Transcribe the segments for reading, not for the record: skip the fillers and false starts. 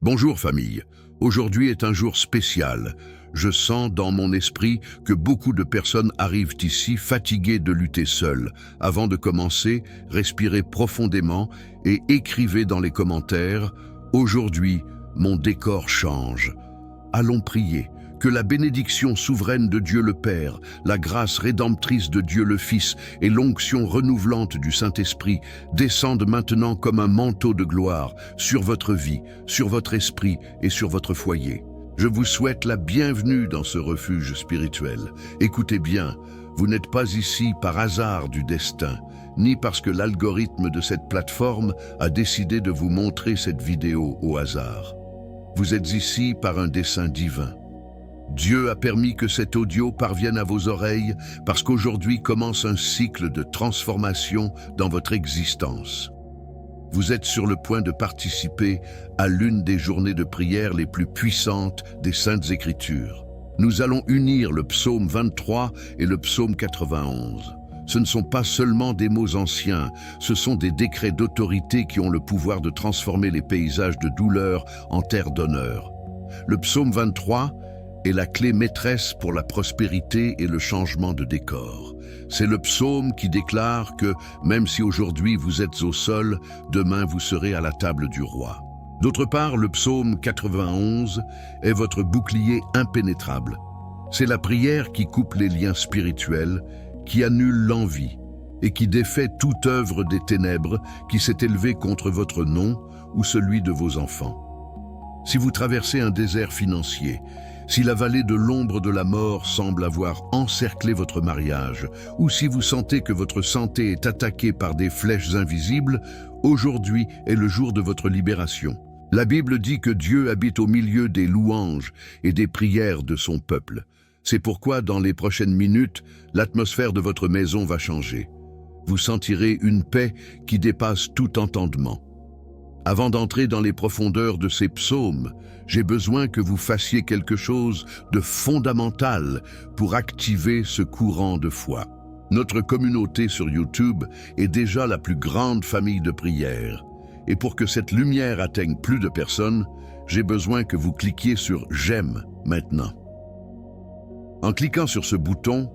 Bonjour famille, aujourd'hui est un jour spécial. Je sens dans mon esprit que beaucoup de personnes arrivent ici fatiguées de lutter seules. Avant de commencer, respirez profondément et écrivez dans les commentaires « Aujourd'hui, mon décor change ». Allons prier. Que la bénédiction souveraine de Dieu le Père, la grâce rédemptrice de Dieu le Fils et l'onction renouvelante du Saint-Esprit descendent maintenant comme un manteau de gloire sur votre vie, sur votre esprit et sur votre foyer. Je vous souhaite la bienvenue dans ce refuge spirituel. Écoutez bien, vous n'êtes pas ici par hasard du destin, ni parce que l'algorithme de cette plateforme a décidé de vous montrer cette vidéo au hasard. Vous êtes ici par un dessein divin. Dieu a permis que cet audio parvienne à vos oreilles parce qu'aujourd'hui commence un cycle de transformation dans votre existence. Vous êtes sur le point de participer à l'une des journées de prière les plus puissantes des Saintes Écritures. Nous allons unir le psaume 23 et le psaume 91. Ce ne sont pas seulement des mots anciens, ce sont des décrets d'autorité qui ont le pouvoir de transformer les paysages de douleur en terre d'honneur. Le psaume 23 est la clé maîtresse pour la prospérité et le changement de décor. C'est le psaume qui déclare que, même si aujourd'hui vous êtes au sol, demain vous serez à la table du roi. D'autre part, le psaume 91 est votre bouclier impénétrable. C'est la prière qui coupe les liens spirituels, qui annule l'envie et qui défait toute œuvre des ténèbres qui s'est élevée contre votre nom ou celui de vos enfants. Si vous traversez un désert financier, si la vallée de l'ombre de la mort semble avoir encerclé votre mariage, ou si vous sentez que votre santé est attaquée par des flèches invisibles, aujourd'hui est le jour de votre libération. La Bible dit que Dieu habite au milieu des louanges et des prières de son peuple. C'est pourquoi, dans les prochaines minutes, l'atmosphère de votre maison va changer. Vous sentirez une paix qui dépasse tout entendement. Avant d'entrer dans les profondeurs de ces psaumes, j'ai besoin que vous fassiez quelque chose de fondamental pour activer ce courant de foi. Notre communauté sur YouTube est déjà la plus grande famille de prière. Et pour que cette lumière atteigne plus de personnes, j'ai besoin que vous cliquiez sur « J'aime » maintenant. En cliquant sur ce bouton,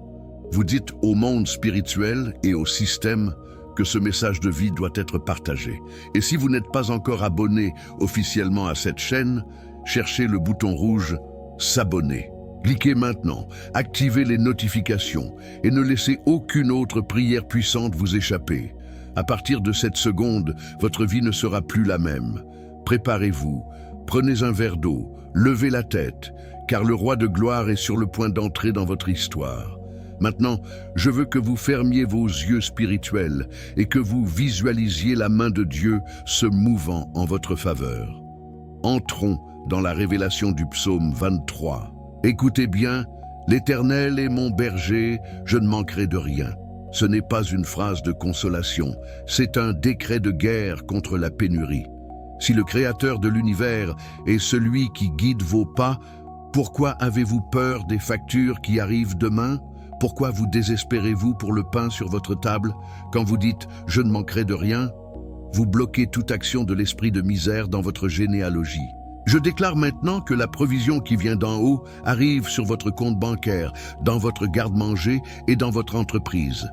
vous dites au monde spirituel et au système que ce message de vie doit être partagé. Et si vous n'êtes pas encore abonné officiellement à cette chaîne, cherchez le bouton rouge « S'abonner ». Cliquez maintenant, activez les notifications et ne laissez aucune autre prière puissante vous échapper. À partir de cette seconde, votre vie ne sera plus la même. Préparez-vous, prenez un verre d'eau, levez la tête, car le roi de gloire est sur le point d'entrer dans votre histoire. Maintenant, je veux que vous fermiez vos yeux spirituels et que vous visualisiez la main de Dieu se mouvant en votre faveur. Entrons dans la révélation du psaume 23. Écoutez bien, « L'Éternel est mon berger, je ne manquerai de rien ». Ce n'est pas une phrase de consolation, c'est un décret de guerre contre la pénurie. Si le Créateur de l'univers est celui qui guide vos pas, pourquoi avez-vous peur des factures qui arrivent demain ? Pourquoi vous désespérez-vous pour le pain sur votre table quand vous dites « je ne manquerai de rien » ? Vous bloquez toute action de l'esprit de misère dans votre généalogie. Je déclare maintenant que la provision qui vient d'en haut arrive sur votre compte bancaire, dans votre garde-manger et dans votre entreprise.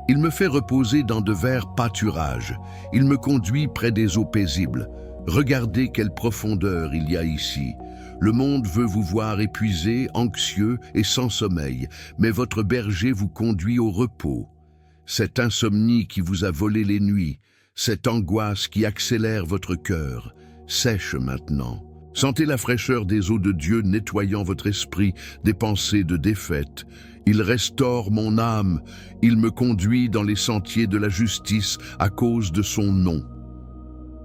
Il me fait reposer dans de verts pâturages. Il me conduit près des eaux paisibles. Regardez quelle profondeur il y a ici. Le monde veut vous voir épuisé, anxieux et sans sommeil, mais votre berger vous conduit au repos. Cette insomnie qui vous a volé les nuits, cette angoisse qui accélère votre cœur, sèche maintenant. Sentez la fraîcheur des eaux de Dieu nettoyant votre esprit des pensées de défaite. Il restaure mon âme, il me conduit dans les sentiers de la justice à cause de son nom.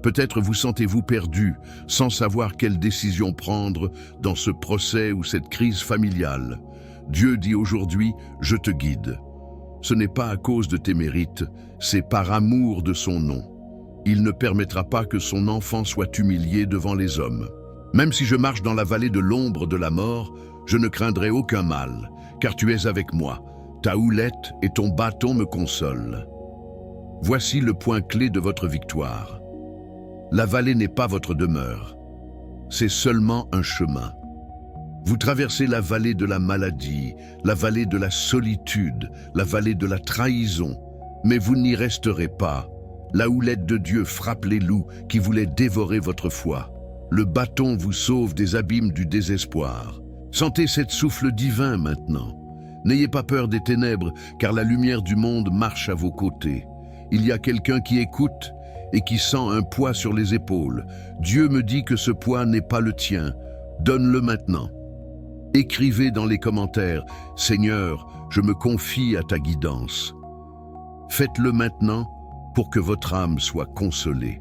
Peut-être vous sentez-vous perdu, sans savoir quelle décision prendre dans ce procès ou cette crise familiale. Dieu dit aujourd'hui, je te guide. Ce n'est pas à cause de tes mérites, c'est par amour de son nom. Il ne permettra pas que son enfant soit humilié devant les hommes. Même si je marche dans la vallée de l'ombre de la mort, je ne craindrai aucun mal, car tu es avec moi. Ta houlette et ton bâton me consolent. Voici le point clé de votre victoire. La vallée n'est pas votre demeure. c'est seulement un chemin. Vous traversez la vallée de la maladie, la vallée de la solitude, la vallée de la trahison, mais vous n'y resterez pas. La houlette de Dieu frappe les loups qui voulaient dévorer votre foi. Le bâton vous sauve des abîmes du désespoir. Sentez cette souffle divin maintenant. N'ayez pas peur des ténèbres, car la lumière du monde marche à vos côtés. Il y a quelqu'un qui écoute et qui sent un poids sur les épaules. Dieu me dit que ce poids n'est pas le tien. Donne-le maintenant. Écrivez dans les commentaires, « Seigneur, je me confie à ta guidance ». Faites-le maintenant pour que votre âme soit consolée.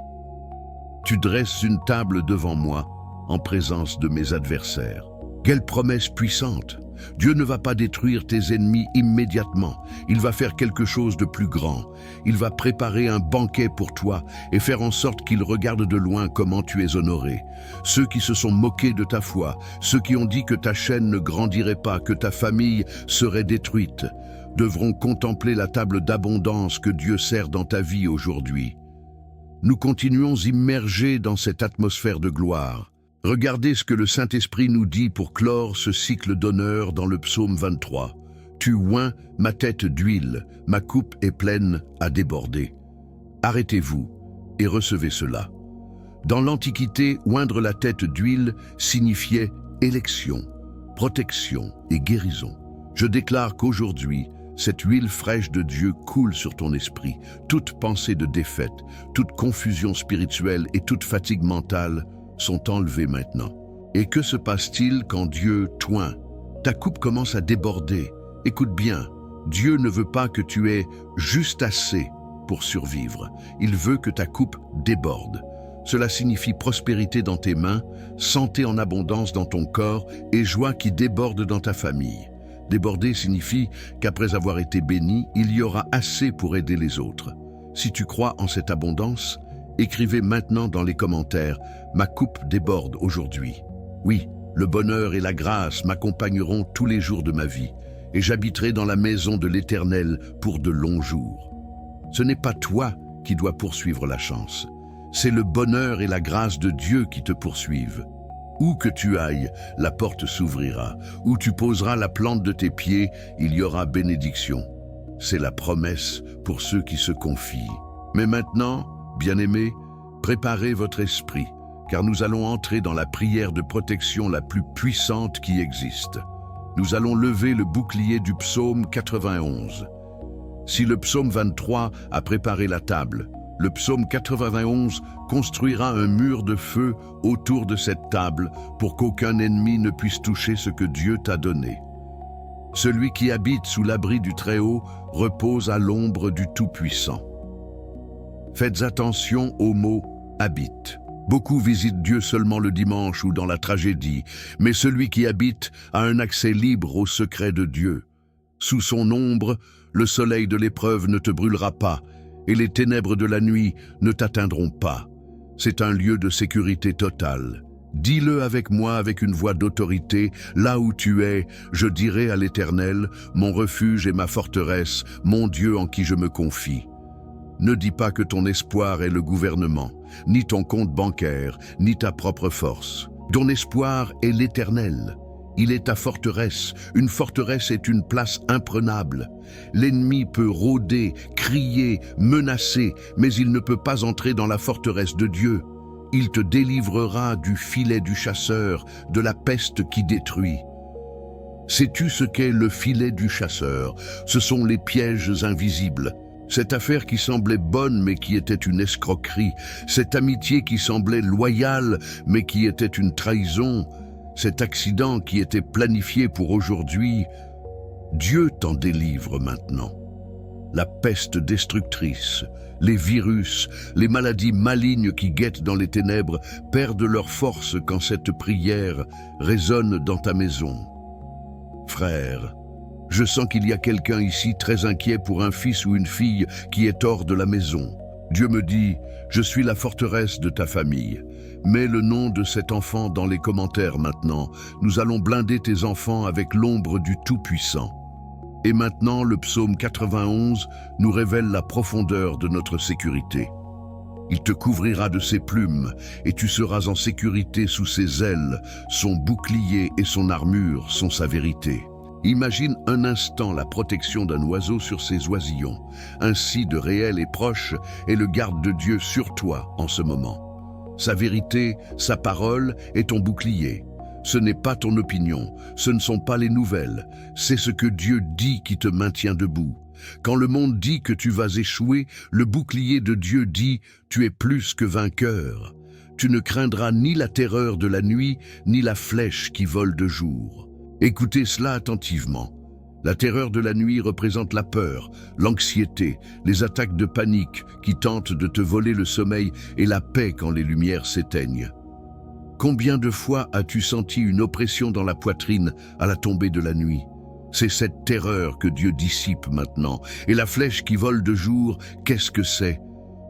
Tu dresses une table devant moi en présence de mes adversaires. Quelle promesse puissante! Dieu ne va pas détruire tes ennemis immédiatement. Il va faire quelque chose de plus grand. Il va préparer un banquet pour toi et faire en sorte qu'ils regardent de loin comment tu es honoré. Ceux qui se sont moqués de ta foi, ceux qui ont dit que ta chaîne ne grandirait pas, que ta famille serait détruite, devront contempler la table d'abondance que Dieu sert dans ta vie aujourd'hui. Nous continuons immergés dans cette atmosphère de gloire. Regardez ce que le Saint-Esprit nous dit pour clore ce cycle d'honneur dans le psaume 23. « Tu oins ma tête d'huile, ma coupe est pleine à déborder. » Arrêtez-vous et recevez cela. Dans l'Antiquité, oindre la tête d'huile signifiait élection, protection et guérison. Je déclare qu'aujourd'hui, cette huile fraîche de Dieu coule sur ton esprit. Toute pensée de défaite, toute confusion spirituelle et toute fatigue mentale sont enlevés maintenant. Et que se passe-t-il quand Dieu t'oint? Ta coupe commence à déborder. Écoute bien, Dieu ne veut pas que tu aies juste assez pour survivre. Il veut que ta coupe déborde. Cela signifie prospérité dans tes mains, santé en abondance dans ton corps et joie qui déborde dans ta famille. Déborder signifie qu'après avoir été béni, il y aura assez pour aider les autres. Si tu crois en cette abondance, écrivez maintenant dans les commentaires « Ma coupe déborde aujourd'hui ». Oui, le bonheur et la grâce m'accompagneront tous les jours de ma vie et j'habiterai dans la maison de l'Éternel pour de longs jours. Ce n'est pas toi qui dois poursuivre la chance. C'est le bonheur et la grâce de Dieu qui te poursuivent. Où que tu ailles, la porte s'ouvrira. Où tu poseras la plante de tes pieds, il y aura bénédiction. C'est la promesse pour ceux qui se confient. Mais maintenant, bien-aimés, préparez votre esprit, car nous allons entrer dans la prière de protection la plus puissante qui existe. Nous allons lever le bouclier du psaume 91. Si le psaume 23 a préparé la table, le psaume 91 construira un mur de feu autour de cette table pour qu'aucun ennemi ne puisse toucher ce que Dieu t'a donné. Celui qui habite sous l'abri du Très-Haut repose à l'ombre du Tout-Puissant. Faites attention au mot « habite ». Beaucoup visitent Dieu seulement le dimanche ou dans la tragédie, mais celui qui habite a un accès libre au secret de Dieu. Sous son ombre, le soleil de l'épreuve ne te brûlera pas, et les ténèbres de la nuit ne t'atteindront pas. C'est un lieu de sécurité totale. Dis-le avec moi avec une voix d'autorité, là où tu es, je dirai à l'Éternel, mon refuge et ma forteresse, mon Dieu en qui je me confie. Ne dis pas que ton espoir est le gouvernement, ni ton compte bancaire, ni ta propre force. Ton espoir est l'Éternel. Il est ta forteresse. Une forteresse est une place imprenable. L'ennemi peut rôder, crier, menacer, mais il ne peut pas entrer dans la forteresse de Dieu. Il te délivrera du filet du chasseur, de la peste qui détruit. Sais-tu ce qu'est le filet du chasseur? Ce sont les pièges invisibles. Cette affaire qui semblait bonne mais qui était une escroquerie, cette amitié qui semblait loyale mais qui était une trahison, cet accident qui était planifié pour aujourd'hui, Dieu t'en délivre maintenant. La peste destructrice, les virus, les maladies malignes qui guettent dans les ténèbres perdent leur force quand cette prière résonne dans ta maison. Frère, je sens qu'il y a quelqu'un ici très inquiet pour un fils ou une fille qui est hors de la maison. Dieu me dit, je suis la forteresse de ta famille. Mets le nom de cet enfant dans les commentaires maintenant. Nous allons blinder tes enfants avec l'ombre du Tout-Puissant. Et maintenant, le psaume 91 nous révèle la profondeur de notre sécurité. Il te couvrira de ses plumes, et tu seras en sécurité sous ses ailes. Son bouclier et son armure sont sa vérité. Imagine un instant la protection d'un oiseau sur ses oisillons. Ainsi de réel et proche est le garde de Dieu sur toi en ce moment. Sa vérité, sa parole est ton bouclier. Ce n'est pas ton opinion, ce ne sont pas les nouvelles, c'est ce que Dieu dit qui te maintient debout. Quand le monde dit que tu vas échouer, le bouclier de Dieu dit « tu es plus que vainqueur ». Tu ne craindras ni la terreur de la nuit, ni la flèche qui vole de jour. Écoutez cela attentivement. La terreur de la nuit représente la peur, l'anxiété, les attaques de panique qui tentent de te voler le sommeil et la paix quand les lumières s'éteignent. Combien de fois as-tu senti une oppression dans la poitrine à la tombée de la nuit? C'est cette terreur que Dieu dissipe maintenant. Et la flèche qui vole de jour, qu'est-ce que c'est?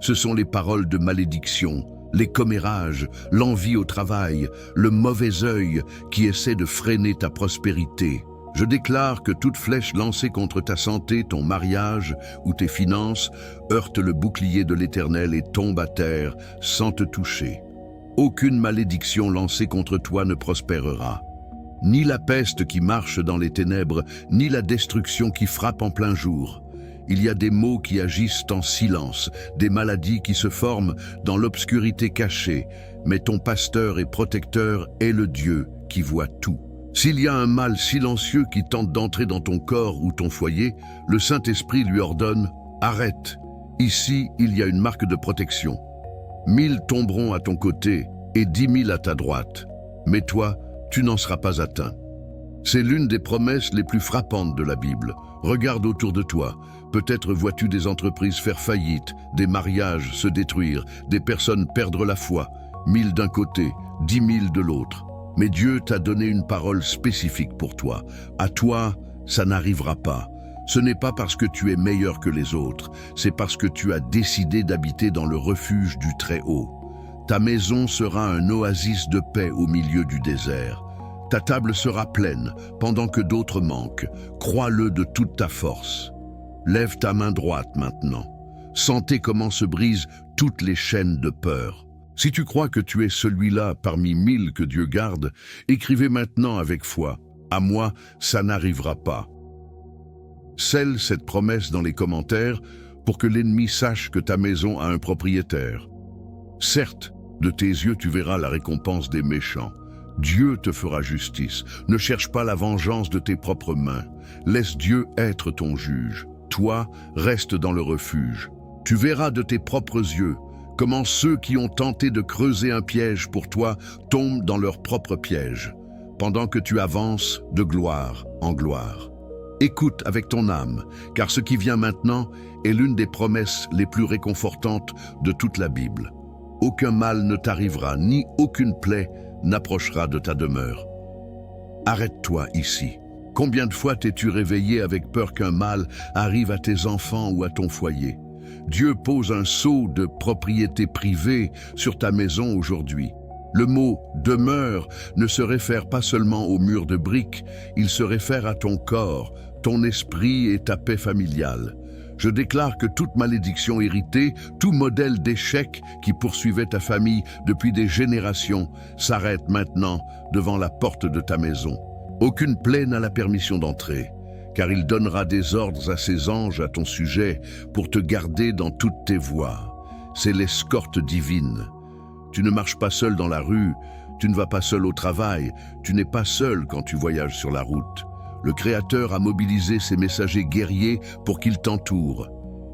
Ce sont les paroles de malédiction, les commérages, l'envie au travail, le mauvais œil qui essaie de freiner ta prospérité. Je déclare que toute flèche lancée contre ta santé, ton mariage ou tes finances heurte le bouclier de l'Éternel et tombe à terre sans te toucher. Aucune malédiction lancée contre toi ne prospérera. Ni la peste qui marche dans les ténèbres, ni la destruction qui frappe en plein jour. Il y a des maux qui agissent en silence, des maladies qui se forment dans l'obscurité cachée, mais ton pasteur et protecteur est le Dieu qui voit tout. S'il y a un mal silencieux qui tente d'entrer dans ton corps ou ton foyer, le Saint-Esprit lui ordonne « Arrête, ici il y a une marque de protection. 1000 tomberont à ton côté et 10 000 à ta droite, mais toi, tu n'en seras pas atteint. » C'est l'une des promesses les plus frappantes de la Bible. Regarde autour de toi. Peut-être vois-tu des entreprises faire faillite, des mariages se détruire, des personnes perdre la foi. 1000 d'un côté, 10 000 de l'autre. Mais Dieu t'a donné une parole spécifique pour toi. À toi, ça n'arrivera pas. Ce n'est pas parce que tu es meilleur que les autres, c'est parce que tu as décidé d'habiter dans le refuge du Très-Haut. Ta maison sera un oasis de paix au milieu du désert. Ta table sera pleine, pendant que d'autres manquent. Crois-le de toute ta force. Lève ta main droite maintenant. Sentez comment se brisent toutes les chaînes de peur. Si tu crois que tu es celui-là parmi 1000 que Dieu garde, écrivez maintenant avec foi. À moi, ça n'arrivera pas. Scelle cette promesse dans les commentaires pour que l'ennemi sache que ta maison a un propriétaire. Certes, de tes yeux tu verras la récompense des méchants. Dieu te fera justice. Ne cherche pas la vengeance de tes propres mains. Laisse Dieu être ton juge. Toi, reste dans le refuge. Tu verras de tes propres yeux comment ceux qui ont tenté de creuser un piège pour toi tombent dans leur propre piège, pendant que tu avances de gloire en gloire. Écoute avec ton âme, car ce qui vient maintenant est l'une des promesses les plus réconfortantes de toute la Bible. Aucun mal ne t'arrivera, ni aucune plaie n'approchera de ta demeure. Arrête-toi ici. Combien de fois t'es-tu réveillé avec peur qu'un mal arrive à tes enfants ou à ton foyer? Dieu pose un sceau de propriété privée sur ta maison aujourd'hui. Le mot « demeure » ne se réfère pas seulement au mur de briques, il se réfère à ton corps, ton esprit et ta paix familiale. Je déclare que toute malédiction héritée, tout modèle d'échec qui poursuivait ta famille depuis des générations, s'arrête maintenant devant la porte de ta maison. Aucune plaie n'a la permission d'entrer, car il donnera des ordres à ses anges à ton sujet pour te garder dans toutes tes voies. C'est l'escorte divine. Tu ne marches pas seul dans la rue, tu ne vas pas seul au travail, tu n'es pas seul quand tu voyages sur la route. Le Créateur a mobilisé ses messagers guerriers pour qu'ils t'entourent.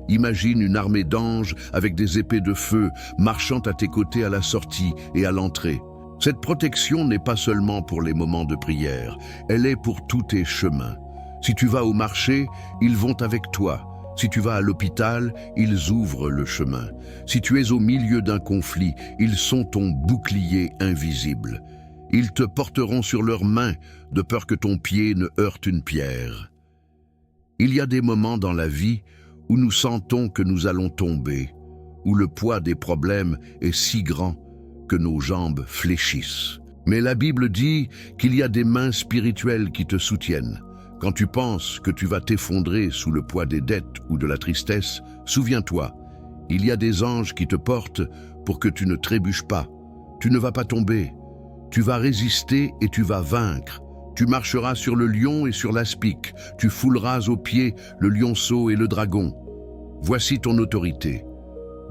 Imagine une armée d'anges avec des épées de feu marchant à tes côtés à la sortie et à l'entrée. Cette protection n'est pas seulement pour les moments de prière, elle est pour tous tes chemins. Si tu vas au marché, ils vont avec toi. Si tu vas à l'hôpital, ils ouvrent le chemin. Si tu es au milieu d'un conflit, ils sont ton bouclier invisible. Ils te porteront sur leurs mains, de peur que ton pied ne heurte une pierre. Il y a des moments dans la vie où nous sentons que nous allons tomber, où le poids des problèmes est si grand que nos jambes fléchissent. Mais la Bible dit qu'il y a des mains spirituelles qui te soutiennent. Quand tu penses que tu vas t'effondrer sous le poids des dettes ou de la tristesse, souviens-toi, Il y a des anges qui te portent pour que tu ne trébuches pas. Tu ne vas pas tomber. Tu vas résister et tu vas vaincre. Tu marcheras sur le lion et sur l'aspic. Tu fouleras aux pieds le lionceau et le dragon. Voici ton autorité.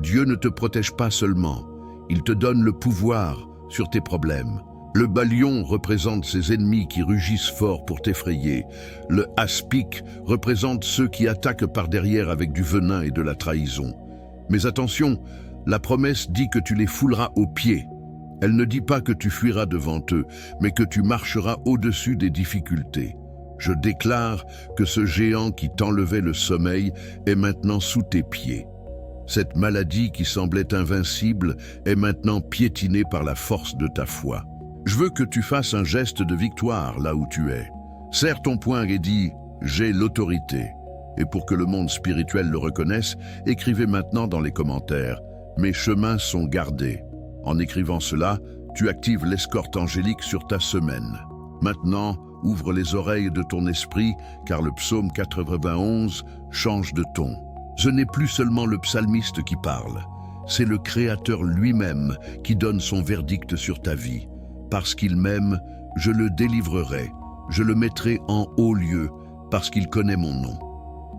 Dieu ne te protège pas seulement. Il te donne le pouvoir sur tes problèmes. Le balion représente ses ennemis qui rugissent fort pour t'effrayer. Le aspic représente ceux qui attaquent par derrière avec du venin et de la trahison. Mais attention, la promesse dit que tu les fouleras aux pieds. Elle ne dit pas que tu fuiras devant eux, mais que tu marcheras au-dessus des difficultés. Je déclare que ce géant qui t'enlevait le sommeil est maintenant sous tes pieds. Cette maladie qui semblait invincible est maintenant piétinée par la force de ta foi. Je veux que tu fasses un geste de victoire là où tu es. Serre ton poing et dis « J'ai l'autorité ». Et pour que le monde spirituel le reconnaisse, écrivez maintenant dans les commentaires « Mes chemins sont gardés ». En écrivant cela, tu actives l'escorte angélique sur ta semaine. Maintenant, ouvre les oreilles de ton esprit, car le psaume 91 change de ton. Ce n'est plus seulement le psalmiste qui parle, c'est le Créateur lui-même qui donne son verdict sur ta vie. Parce qu'il m'aime, je le délivrerai, je le mettrai en haut lieu, parce qu'il connaît mon nom.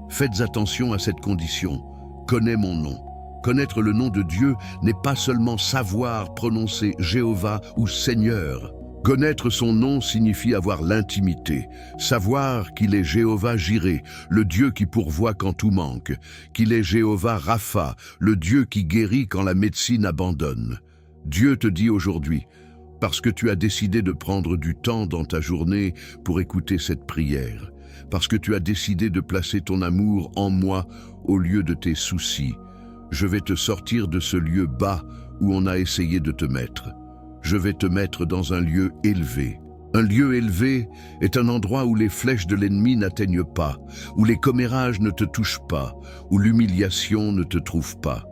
Faites attention à cette condition, connais mon nom. Connaître le nom de Dieu n'est pas seulement savoir prononcer Jéhovah ou Seigneur. Connaître son nom signifie avoir l'intimité, savoir qu'il est Jéhovah Jiré, le Dieu qui pourvoit quand tout manque, qu'il est Jéhovah Rapha, le Dieu qui guérit quand la médecine abandonne. Dieu te dit aujourd'hui, parce que tu as décidé de prendre du temps dans ta journée pour écouter cette prière, parce que tu as décidé de placer ton amour en moi au lieu de tes soucis, je vais te sortir de ce lieu bas où on a essayé de te mettre. Je vais te mettre dans un lieu élevé. Un lieu élevé est un endroit où les flèches de l'ennemi n'atteignent pas, où les commérages ne te touchent pas, où l'humiliation ne te trouve pas.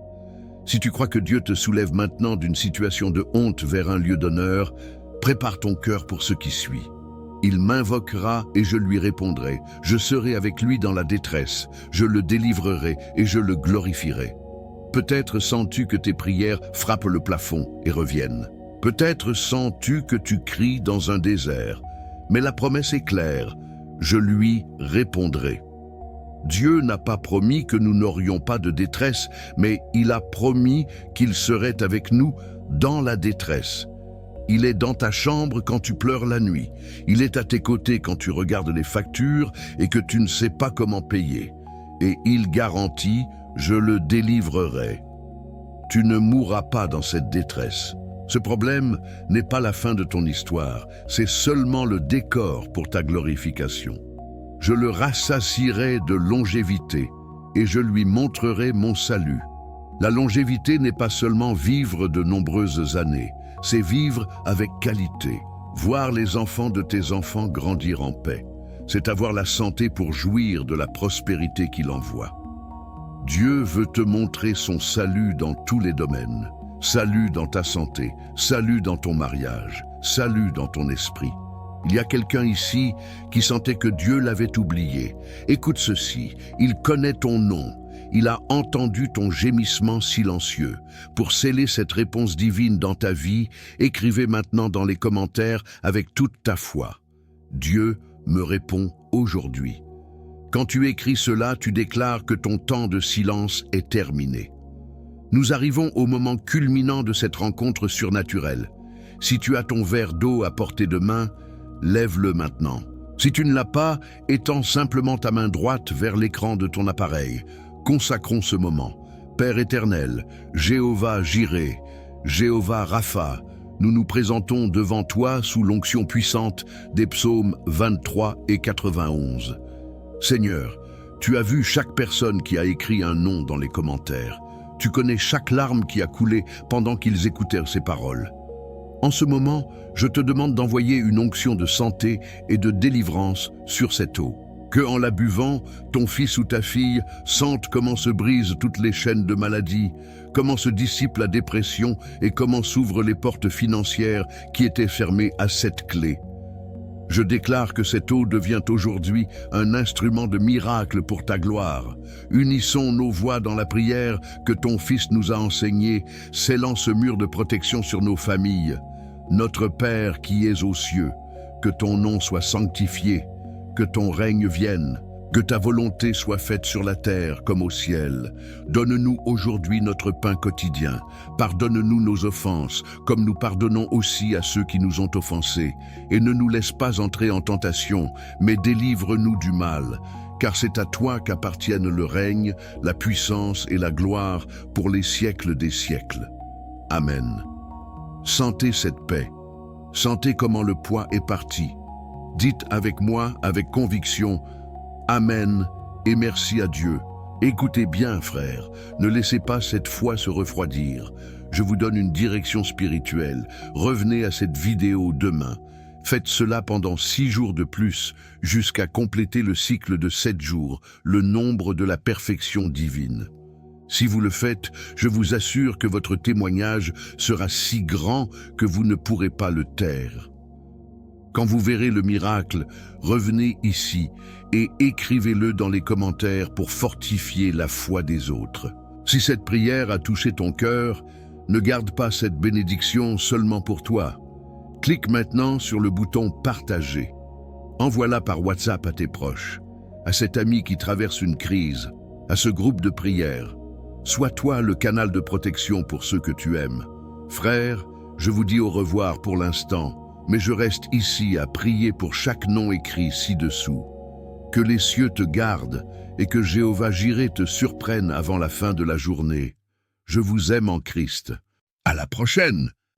Si tu crois que Dieu te soulève maintenant d'une situation de honte vers un lieu d'honneur, prépare ton cœur pour ce qui suit. Il m'invoquera et je lui répondrai. Je serai avec lui dans la détresse. Je le délivrerai et je le glorifierai. Peut-être sens-tu que tes prières frappent le plafond et reviennent. Peut-être sens-tu que tu cries dans un désert. Mais la promesse est claire, je lui répondrai. Dieu n'a pas promis que nous n'aurions pas de détresse, mais il a promis qu'il serait avec nous dans la détresse. Il est dans ta chambre quand tu pleures la nuit. Il est à tes côtés quand tu regardes les factures et que tu ne sais pas comment payer. Et il garantit « Je le délivrerai ». Tu ne mourras pas dans cette détresse. Ce problème n'est pas la fin de ton histoire, c'est seulement le décor pour ta glorification. Je le rassasierai de longévité et je lui montrerai mon salut. La longévité n'est pas seulement vivre de nombreuses années, c'est vivre avec qualité, voir les enfants de tes enfants grandir en paix. C'est avoir la santé pour jouir de la prospérité qu'il envoie. Dieu veut te montrer son salut dans tous les domaines. Salut dans ta santé, salut dans ton mariage, salut dans ton esprit. Il y a quelqu'un ici qui sentait que Dieu l'avait oublié. Écoute ceci, il connaît ton nom. Il a entendu ton gémissement silencieux. Pour sceller cette réponse divine dans ta vie, écrivez maintenant dans les commentaires avec toute ta foi. Dieu me répond aujourd'hui. Quand tu écris cela, tu déclares que ton temps de silence est terminé. Nous arrivons au moment culminant de cette rencontre surnaturelle. Si tu as ton verre d'eau à portée de main, lève-le maintenant. Si tu ne l'as pas, étends simplement ta main droite vers l'écran de ton appareil. Consacrons ce moment. Père éternel, Jéhovah Jiré, Jéhovah Rapha, nous nous présentons devant toi sous l'onction puissante des psaumes 23 et 91. Seigneur, tu as vu chaque personne qui a écrit un nom dans les commentaires. Tu connais chaque larme qui a coulé pendant qu'ils écoutèrent ces paroles. En ce moment, je te demande d'envoyer une onction de santé et de délivrance sur cette eau. Que, en la buvant, ton fils ou ta fille sente comment se brisent toutes les chaînes de maladie, comment se dissipe la dépression et comment s'ouvrent les portes financières qui étaient fermées à cette clé. Je déclare que cette eau devient aujourd'hui un instrument de miracle pour ta gloire. Unissons nos voix dans la prière que ton Fils nous a enseignée, scellant ce mur de protection sur nos familles. Notre Père qui es aux cieux, que ton nom soit sanctifié, que ton règne vienne, que ta volonté soit faite sur la terre comme au ciel. Donne-nous aujourd'hui notre pain quotidien. Pardonne-nous nos offenses, comme nous pardonnons aussi à ceux qui nous ont offensés. Et ne nous laisse pas entrer en tentation, mais délivre-nous du mal. Car c'est à toi qu'appartiennent le règne, la puissance et la gloire pour les siècles des siècles. Amen. Sentez cette paix. Sentez comment le poids est parti. Dites avec moi, avec conviction, Amen et merci à Dieu. Écoutez bien, frères, ne laissez pas cette foi se refroidir. Je vous donne une direction spirituelle. Revenez à cette vidéo demain. Faites cela pendant 6 jours de plus, jusqu'à compléter le cycle de 7 jours, le nombre de la perfection divine. Si vous le faites, je vous assure que votre témoignage sera si grand que vous ne pourrez pas le taire. Quand vous verrez le miracle, revenez ici et écrivez-le dans les commentaires pour fortifier la foi des autres. Si cette prière a touché ton cœur, ne garde pas cette bénédiction seulement pour toi. Clique maintenant sur le bouton « Partager ». Envoie-la par WhatsApp à tes proches, à cet ami qui traverse une crise, à ce groupe de prière. Sois toi le canal de protection pour ceux que tu aimes. Frères, je vous dis au revoir pour l'instant, mais je reste ici à prier pour chaque nom écrit ci-dessous. Que les cieux te gardent et que Jéhovah Jireh te surprenne avant la fin de la journée. Je vous aime en Christ. À la prochaine!